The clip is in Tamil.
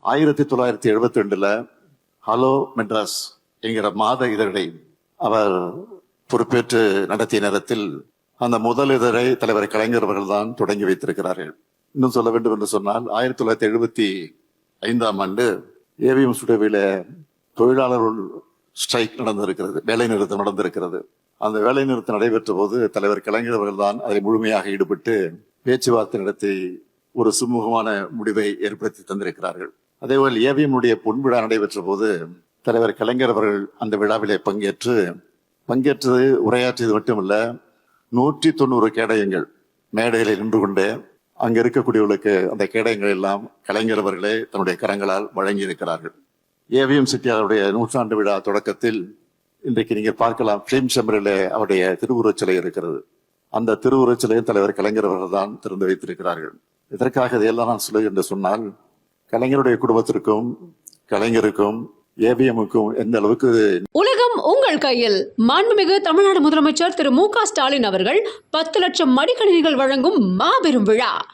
1972 ஹலோ மெட்ராஸ் என்கிற மாத இதழை அவர் பொறுப்பேற்று நடத்திய நேரத்தில் அந்த முதல் இதழை தலைவர் கலைஞர் அவர்கள் தான் தொடங்கி வைத்திருக்கிறார்கள். இன்னும் சொல்ல வேண்டும் என்று சொன்னால் 1975 ஏவிஎம் ஸ்டுடியோவில தொழிலாளர்கள் ஸ்ட்ரைக் நடந்திருக்கிறது, வேலை நிறுத்தம் நடந்திருக்கிறது. அந்த வேலை நிறுத்தம் நடைபெற்ற போது தலைவர் கலைஞர் அவர்கள் தான் அதை முழுமையாக ஈடுபட்டு பேச்சுவார்த்தை நடத்தி ஒரு சுமூகமான முடிவை ஏற்படுத்தி தந்திருக்கிறார்கள். அதேபோல் ஏவிஎம் பொன் விழா நடைபெற்ற போது தலைவர் கலைஞர் அவர்கள் அந்த விழாவிலே பங்கேற்றது உரையாற்றியது மட்டுமல்ல, 190 கேடயங்கள் மேடையில் நின்று கொண்டு அங்க இருக்கக்கூடியவர்களுக்கு அந்த கேடயங்கள் எல்லாம் கலைஞர் அவர்களே தன்னுடைய கரங்களால் வழங்கி இருக்கிறார்கள். ஏவிஎம் செட்டியாருடைய 100ஆண்டு விழா தொடக்கத்தில் இன்றைக்கு நீங்கள் பார்க்கலாம், பிலிம் சேம்பரில் அவருடைய திருவுருவச் சிலை இருக்கிறது. அந்த திருவுருவச் சிலையை தலைவர் கலைஞர் அவர்கள் தான் திறந்து வைத்திருக்கிறார்கள். இதற்காக இதையெல்லாம் நான் சொல்லுகிறேன் என்று சொன்னால், கலைஞருடைய குடும்பத்திற்கும் கலைஞருக்கும் ஏவிஎம்முக்கும் எந்த அளவுக்கு உலகம் உங்கள் கையில். மாண்புமிகு தமிழ்நாடு முதலமைச்சர் திரு மு க ஸ்டாலின் அவர்கள் 10 லட்சம் மடிக்கணினிகள் வழங்கும் மாபெரும் விழா.